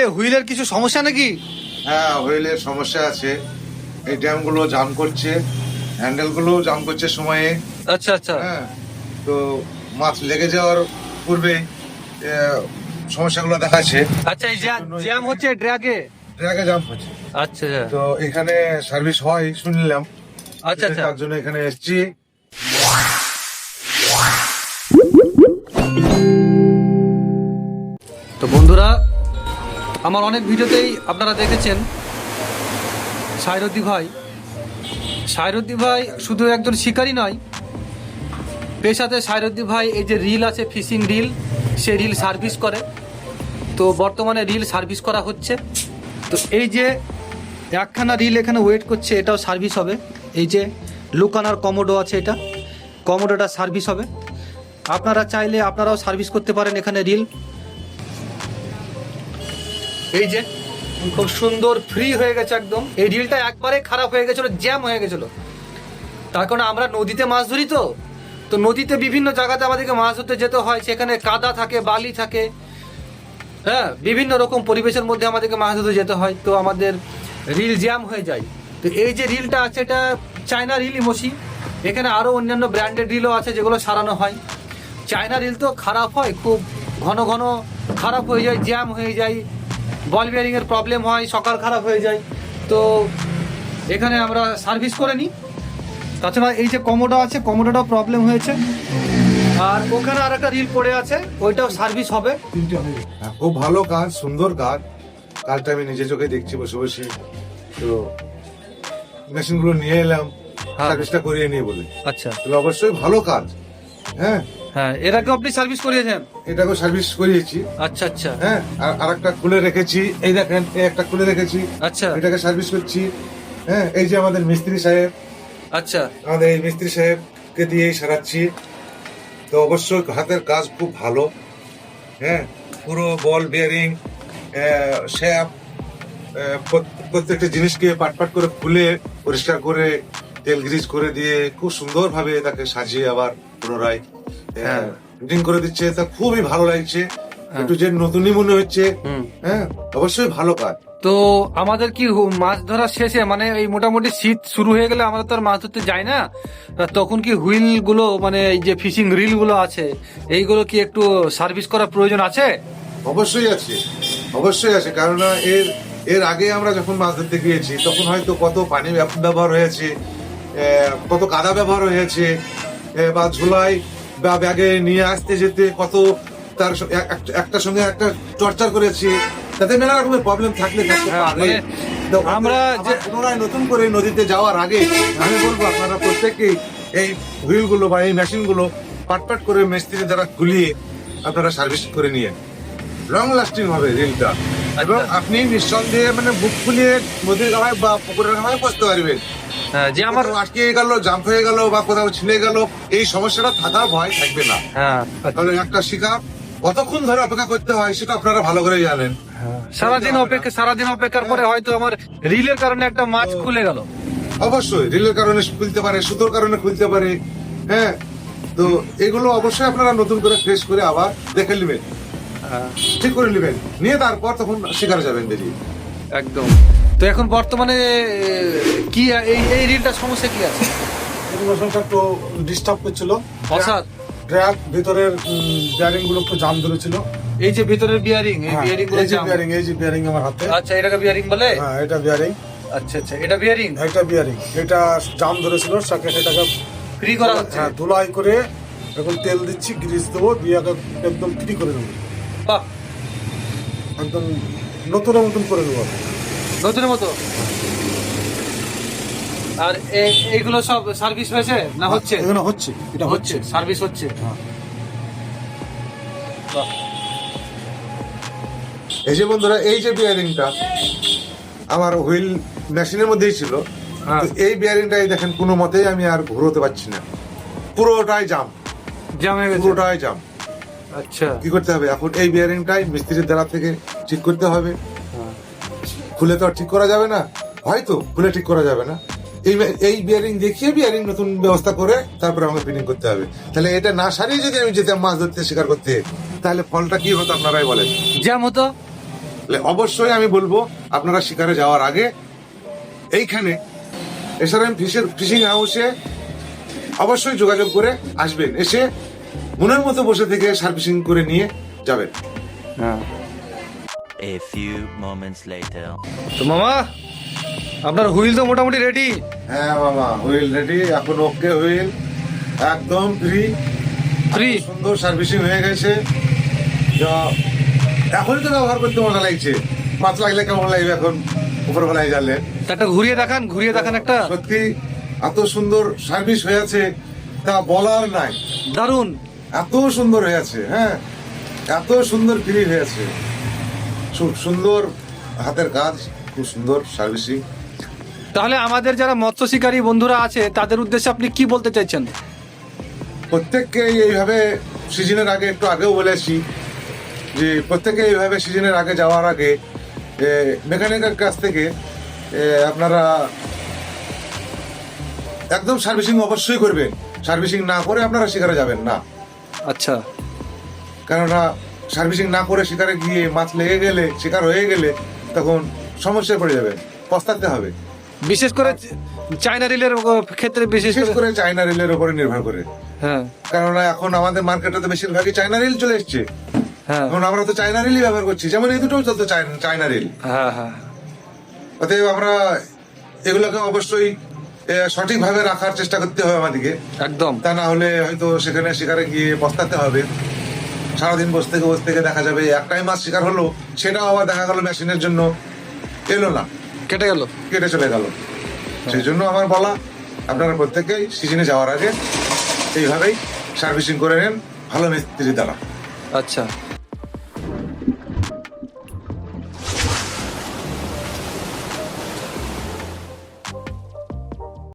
হুইলের কিছু সমস্যা নাকি? হ্যাঁ, হুইলের সমস্যা আছে। এই ড্যাম গুলো জাম করছে, হ্যান্ডেল গুলো জাম করছে সময়ে। আচ্ছা আচ্ছা হ্যাঁ, তো মাছ লেগে যাওয়ার পূর্বে সমস্যাগুলো দেখাচ্ছে। আচ্ছা, এই জ্যাম হচ্ছে ড্র্যাগে। ড্রাগে জাম হচ্ছে, আচ্ছা তো এখানে সার্ভিস হয় শুনলাম। আচ্ছা আচ্ছা তার জন্য এখানে এসেছি। তো বন্ধুরা, আমার অনেক ভিডিওতেই আপনারা দেখেছেন সাইরুদ্দি ভাই শুধু একজন শিকারী নয়, পেশাতে সাইরুদ্দি ভাই এই যে রিল আছে, ফিশিং রিল, সে রিল সার্ভিস করে। তো বর্তমানে রিল সার্ভিস করা হচ্ছে। তো এই যে একখানা রিল এখানে ওয়েট করছে, এটাও সার্ভিস হবে। এই যে লুকানার কমোডো আছে, এটা কমোডোটা সার্ভিস হবে। আপনারা চাইলে আপনারাও সার্ভিস করতে পারেন এখানে রিল। এই যে খুব সুন্দর ফ্রি হয়ে গেছে একদম। এই রিলটা একবারে খারাপ হয়ে গেছিলো, জ্যাম হয়ে গেছিলো। তার কারণে আমরা নদীতে মাছ ধরি, তো নদীতে বিভিন্ন জায়গাতে আমাদেরকে মাছ ধরতে যেতে হয়, সেখানে কাদা থাকে, বালি থাকে, হ্যাঁ, বিভিন্ন রকম পরিবেশের মধ্যে আমাদেরকে মাছ ধরতে যেতে হয়। তো আমাদের রিল জ্যাম হয়ে যায়। তো এই যে রিলটা আছে, এটা চায়না রিল ইমোশি। এখানে আরও অন্যান্য ব্র্যান্ডেড রিলও আছে যেগুলো সারানো হয়। চায়না রিল তো খারাপ হয়, খুব ঘন ঘন খারাপ হয়ে যায়, জ্যাম হয়ে যায়, বল বিয়ারিংয়ের প্রবলেম হয়, সকাল খারাপ হয়ে যায়। তো এখানে আমরা সার্ভিস করে নিই। তাছাড়া এই যে কমোডো আছে, কমোডোটাও প্রবলেম হয়েছে। আর ওখানে আর একটা রিল পড়ে আছে, ওইটাও সার্ভিস হবে। হ্যাঁ, খুব ভালো কাজ, সুন্দর কাজ। কাজটা আমি নিজে চোখে দেখছি বসে বসে। তো মেশিন গুলো নিয়ে এলাম সার্ভিসটা করিয়ে নিয়ে বলে। আচ্ছা, তাহলে অবশ্যই ভালো কাজ। হ্যাঁ হ্যাঁ, এর আগেও আপনি সার্ভিস করিয়েছেন? এটাকেও সার্ভিস করিয়েছি। আচ্ছা আচ্ছা হ্যাঁ, আর একটা খুলে রেখেছি। এই দেখেন, এই একটা খুলে রেখেছি, আচ্ছা এটাকে সার্ভিস করছি। হ্যাঁ, এই যে আমাদের মিস্ত্রি সাহেব, আচ্ছা আমাদের এই মিস্ত্রি সাহেবকে দিয়েই সারাচ্ছি। তো অবশ্যই হাতের কাজ খুব ভালো। হ্যাঁ, পুরো বল বিয়ারিং, শ্যাপ, প্রত্যেকটা জিনিসকে পাট পাট করে খুলে পরিষ্কার করে তেল গ্রিজ করে দিয়ে খুব সুন্দরভাবে তাকে সাজিয়ে আবার পুনরায় হ্যাঁ। ফিটিং করে দিচ্ছে। তা খুবই ভালো লাগছে, একটু যে নতুনই মনে হচ্ছে। হ্যাঁ, অবশ্যই ভালো কাজ। তো আমাদের কি মাছ ধরা শেষে, মানে এই মোটামুটি শীত শুরু হয়ে গেলে আমরা তো আর মাছ ধরতে যাই না, তখন কি হুইল গুলো, মানে এই যে ফিশিং রিল গুলো আছে, এইগুলো কি একটু সার্ভিস করার প্রয়োজন আছে? অবশ্যই আছে, অবশ্যই আছে। কারণ এর আগে আমরা যখন মাছ ধরতে গিয়েছি তখন হয়তো কত পানি ব্যবহার হয়েছে, কত কাদা ব্যবহার হয়েছে, বা ঝোলাই বা ব্যাগে নিয়ে আসতে যেতে কত তার একটার সঙ্গে একটা টর্চার করেছি। তাতে নানা রকমের প্রবলেম থাকতে পারে। আমরা পুনরায় নতুন করে নদীতে যাওয়ার আগে আমি বলবো আপনারা প্রত্যেকেই এই হুইল গুলো বা এই মেশিন গুলো পাট করে মিস্ত্রি দ্বারা খুলিয়ে আপনারা সার্ভিস করে নিয়ে লং লাস্টিং হবে রিলটা। এবং আপনি নিঃসন্দেহে মানে বুক খুলিয়ে নদীর গামায় বা পুকুরের গামায় বসতে পারবেন। যে আমার আটকে গেল, জাম্প হয়ে গেল বা কোথাও ছিঁড়ে গেল, এই সমস্যাটা থাকার ভয় থাকবে না। তাহলে একটা শিকার কতক্ষণ ধরে অপেক্ষা করতে হয় সেটা আপনারা ভালো করে জানেন। সারাদিন অপেক্ষার পরে হয়তো আমার রিলের কারণে একটা মাছ খুলে গেল। অবশ্যই রিলের কারণে খুলতে পারে, সুতোর কারণে খুলতে পারে। হ্যাঁ, তো এগুলো অবশ্যই আপনারা নতুন করে ফ্রেশ করে আবার দেখে নেবেন, ঠিক করে নেবেন, নিয়ে তারপর তখন শিকারে যাবেন বেরিয়ে। একদম। তো এখন বর্তমানে কি এই রিলটার সমস্যা কি আছে? একটু ডিস্টার্ব করছিল, অসাদ ড্র্যাগ ভিতরের বিয়ারিং গুলো একটু জাম ধরেছিল। এই যে ভিতরের বিয়ারিং, এই বিয়ারিং গুলো জাম। এই যে বিয়ারিং আমার হাতে। আচ্ছা, এটাকে বিয়ারিং বলে? হ্যাঁ, এটা বিয়ারিং। আচ্ছা আচ্ছা, এটা বিয়ারিং। এটা বিয়ারিং, এটা জাম ধরেছিল, সেটাকে ফ্রি করা হচ্ছে। হ্যাঁ, ধুলাই করে এখন তেল দিচ্ছি, গ্রিস দেবো, দিয়ে একদম ফ্রি করে দেবো। বাহ, একদম নতুনের মতন করে দেবো। নতুনের মতো। আর এইগুলো সব সার্ভিস হয়েছে না হচ্ছে? এখানে হচ্ছে, এটা হচ্ছে, সার্ভিস হচ্ছে। এই যে বন্ধুরা, এই যে বিয়ারিংটা আমার হুইল মেশিনের মধ্যেই ছিল। তো এই বিয়ারিংটাই দেখেন কোনো মতেই আমি আর ঘুরোতে পারছি না, পুরোটাই জাম হয়ে গেছে, পুরোটাই জাম। আচ্ছা, কি করতে হবে এখন? এই বিয়ারিংটাই মিস্ত্রির দ্বারা থেকে ঠিক করতে হবে। খুলে তো আর ঠিক করা যাবে না, হয়তো খুলে ঠিক করা যাবে না। এই বিয়ারিং দেখিয়ে বিয়ারিং নতুন ব্যবস্থা করে তারপরে আমাকে ফিটিং করতে হবে। তাহলে এটা না সারিয়ে যদি আমি যেতাম মাছ ধরতে, শিকার করতে, তাহলে ফলটা কি হতো আপনারাই বলেন? জ্যাম হতো। তাহলে অবশ্যই আমি বলবো আপনারা শিকারে যাওয়ার আগে এইখানে এসআরএম ফিশিং হাউসে অবশ্যই যোগাযোগ করে আসবেন, এসে মনের মতো বসে থেকে সার্ভিসিং করে নিয়ে যাবেন। হ্যাঁ। A few moments later. তো মামা আপনার হুইল তো মোটামুটি রেডি। হ্যাঁ মামা, হুইল রেডি, এখন ওকে হুইল একদম ফ্রি। সুন্দর সার্ভিসিং হয়ে গেছে, যা এখনই তো ব্যবহার করতে মজা লাগছে। মাছ লাগলে কেমন লাগবে এখন উপরবেলায় জানলে। একটা ঘুরিয়ে দেখান একটা। সত্যি এত সুন্দর সার্ভিস হয়েছে তা বলার নাই, দারুণ। এত সুন্দর হয়েছে। হ্যাঁ, এত সুন্দর ফ্রি হয়েছে, খুব সুন্দর হাতের কাজ, খুব সুন্দর সার্ভিসিং। তাহলে আমাদের যারা মৎস্য শিকারী বন্ধুরা আছে তাদের উদ্দেশ্যে আপনি কি বলতে চাইছেন? প্রত্যেককে এইভাবে সিজনের আগে, একটু আগেও বলেছি যে প্রত্যেকে এইভাবে সিজনের আগে যাওয়ার আগে মেকানিকের কাছ থেকে আপনারা একদম সার্ভিসিং অবশ্যই করবেন। সার্ভিসিং না করে আপনারা শিকারে যাবেন না। আচ্ছা। কেননা সার্ভিসিং না করে শিকারে গিয়ে মাছ লেগে গেলে, শিকার হয়ে গেলে তখন সমস্যায় পড়ে যাবেন, পস্তাতে হবে। বিশেষ করে চায়না রিলের ক্ষেত্রে বিশেষ করে চায়না রিলের উপরে নির্ভর করে। হ্যাঁ, কেননা এখন আমাদের মার্কেটে তো বেশিরভাগই চায়না রিল চলে এসছে। হ্যাঁ, এখন আমরা তো চায়না রিলই ব্যবহার করছি, যেমন এই দুটোও চলতো চায়না রিল। হ্যাঁ, হ্যাঁ। অতএব আমরা এগুলোকে অবশ্যই সঠিকভাবে রাখার চেষ্টা করতে হবে আমাদেরকে, একদম। তা না হলে হয়তো সেখানে শিকারে গিয়ে পস্তাতে হবে। সারাদিন বসে থেকে দেখা যাবে একটাই মাছ শিকার হলো, সেটাও আবার দেখা গেল মেশিনের জন্য এলো না, কেটে চলে গেল। সেই জন্য আমার বলা, আপনারা প্রত্যেকেই সিজনে যাওয়ার আগে এইভাবেই সার্ভিসিং করে নেন ভালো মিস্ত্রি দ্বারা। আচ্ছা।